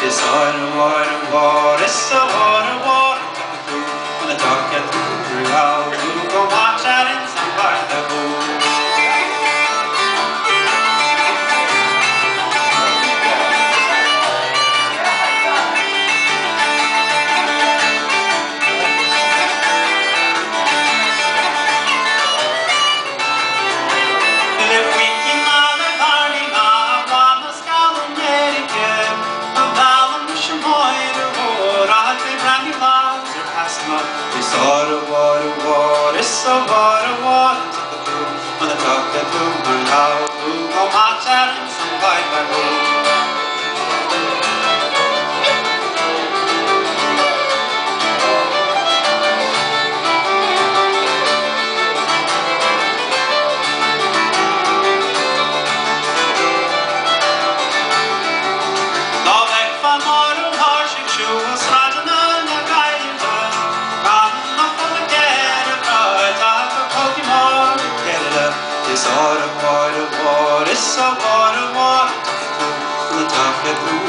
It's water, water, water, it's the water, water. When the dark gets through, I'll go watch out in some part of the pool. Water, water, water, it's the water, water. When the dark gets through, I'll go watch out in some part of the pool. It's water, water, water, it's so water.